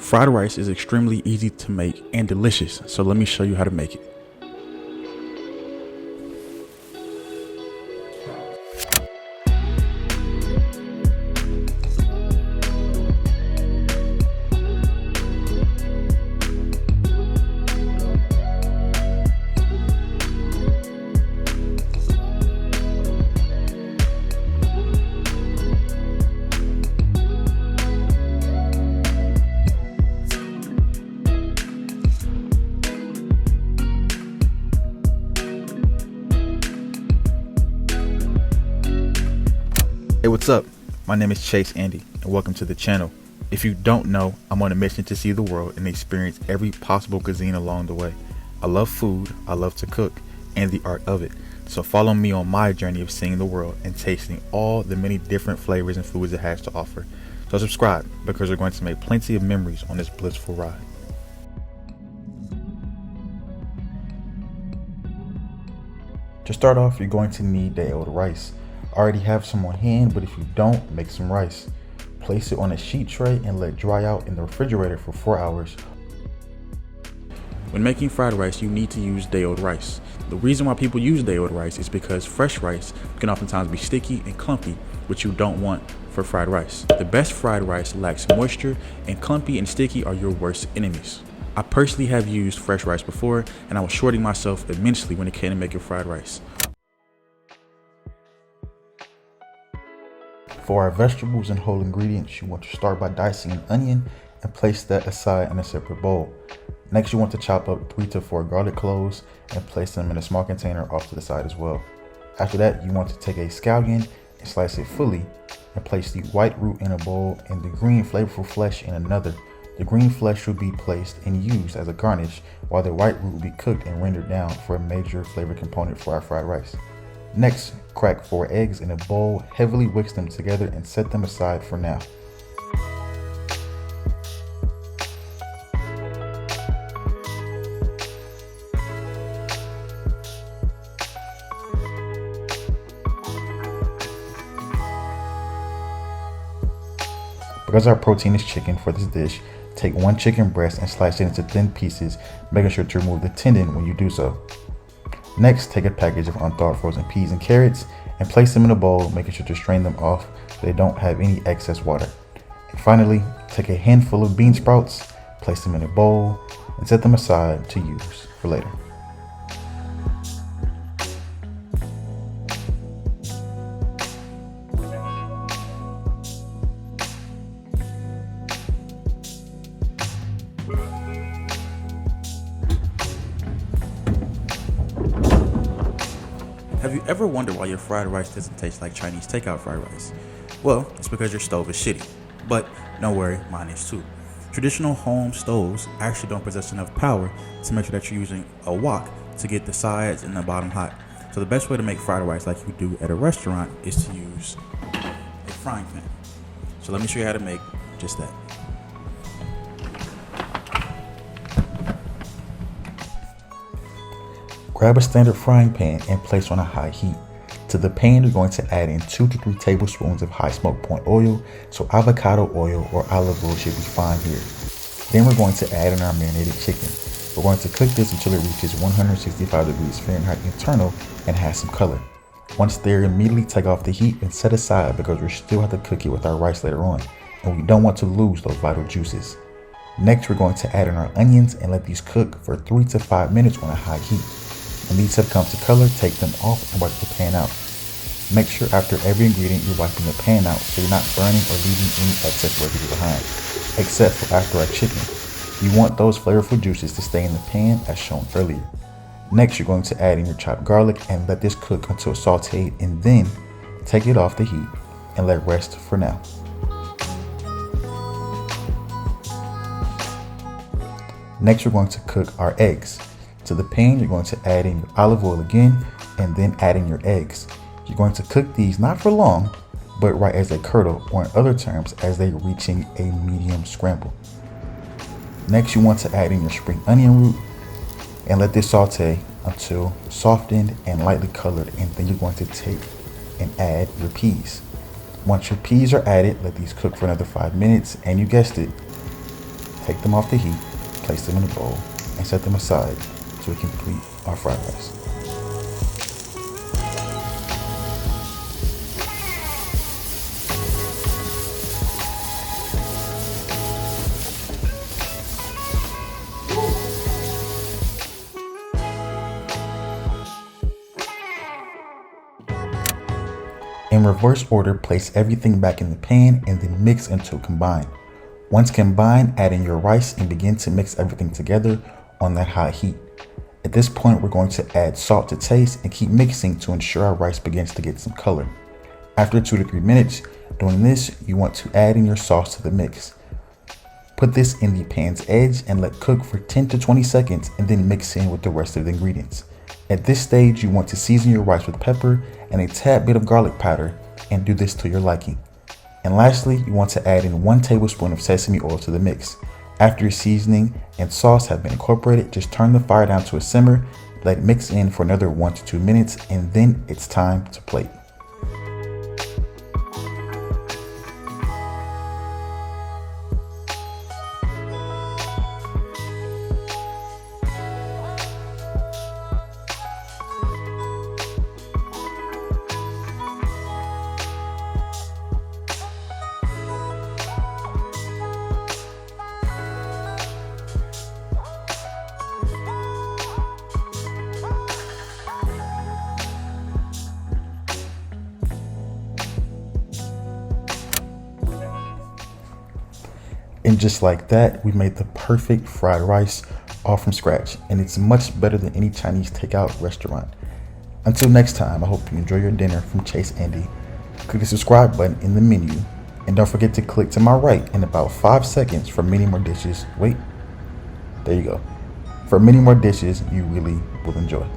Fried rice is extremely easy to make and delicious, so let me show you how to make it. Hey, what's up? My name is Chase Andy, and welcome to the channel. If you don't know, I'm on a mission to see the world and experience every possible cuisine along the way. I love food, I love to cook, and the art of it. So follow me on my journey of seeing the world and tasting all the many different flavors and foods it has to offer. So subscribe, because we're going to make plenty of memories on this blissful ride. To start off, you're going to need day-old rice. I already have some on hand, but if you don't, make some rice. Place it on a sheet tray and let it dry out in the refrigerator for 4 hours. When making fried rice, you need to use day-old rice. The reason why people use day-old rice is because fresh rice can oftentimes be sticky and clumpy, which you don't want for fried rice. The best fried rice lacks moisture, and clumpy and sticky are your worst enemies. I personally have used fresh rice before, and I was shorting myself immensely when it came to making fried rice. For our vegetables and whole ingredients, you want to start by dicing an onion and place that aside in a separate bowl. Next, you want to chop up 3 to 4 garlic cloves and place them in a small container off to the side as well. After that, you want to take a scallion and slice it fully and place the white root in a bowl and the green flavorful flesh in another. The green flesh will be placed and used as a garnish, while the white root will be cooked and rendered down for a major flavor component for our fried rice. Next, crack 4 eggs in a bowl, heavily whisk them together and set them aside for now. Because our protein is chicken for this dish, take 1 chicken breast and slice it into thin pieces, making sure to remove the tendon when you do so. Next, take a package of unthawed frozen peas and carrots and place them in a bowl, making sure to strain them off so they don't have any excess water. And finally, take a handful of bean sprouts, place them in a bowl, and set them aside to use for later. Have you ever wondered why your fried rice doesn't taste like Chinese takeout fried rice? Well, it's because your stove is shitty. But don't worry, mine is too. Traditional home stoves actually don't possess enough power to make sure that you're using a wok to get the sides and the bottom hot. So the best way to make fried rice like you do at a restaurant is to use a frying pan. So let me show you how to make just that. Grab a standard frying pan and place on a high heat. To the pan, you're going to add in 2 to 3 tablespoons of high smoke point oil, so avocado oil or olive oil should be fine here. Then we're going to add in our marinated chicken. We're going to cook this until it reaches 165 degrees Fahrenheit internal and has some color. Once there, immediately take off the heat and set aside, because we still have to cook it with our rice later on, and we don't want to lose those vital juices. Next, we're going to add in our onions and let these cook for 3 to 5 minutes on a high heat. When these have come to color, take them off and wipe the pan out. Make sure after every ingredient you're wiping the pan out so you're not burning or leaving any excess residue behind, except for after our chicken. You want those flavorful juices to stay in the pan as shown earlier. Next, you're going to add in your chopped garlic and let this cook until sauteed, and then take it off the heat and let rest for now. Next, we're going to cook our eggs. To the pan, you're going to add in your olive oil again, and then add in your eggs. You're going to cook these not for long, but right as they curdle, or in other terms, as they're reaching a medium scramble. Next, you want to add in your spring onion root and let this saute until softened and lightly colored, and then you're going to take and add your peas. Once your peas are added, let these cook for another 5 minutes, and you guessed it, take them off the heat, place them in a bowl, and set them aside so we can complete our fried rice. In reverse order, place everything back in the pan and then mix until combined. Once combined, add in your rice and begin to mix everything together on that high heat. At this point, we're going to add salt to taste and keep mixing to ensure our rice begins to get some color. After 2 to 3 minutes doing this, you want to add in your sauce to the mix. Put this in the pan's edge and let cook for 10 to 20 seconds and then mix in with the rest of the ingredients. At this stage, you want to season your rice with pepper and a tad bit of garlic powder and do this to your liking. And lastly, you want to add in 1 tablespoon of sesame oil to the mix. After your seasoning and sauce have been incorporated, just turn the fire down to a simmer, let it mix in for another 1 to 2 minutes, and then it's time to plate. And just like that, we made the perfect fried rice all from scratch, and it's much better than any Chinese takeout restaurant. Until next time, I hope you enjoy your dinner from Chase Andy. Click the subscribe button in the menu, and don't forget to click to my right in about 5 seconds for many more dishes. Wait, there you go. For many more dishes you really will enjoy.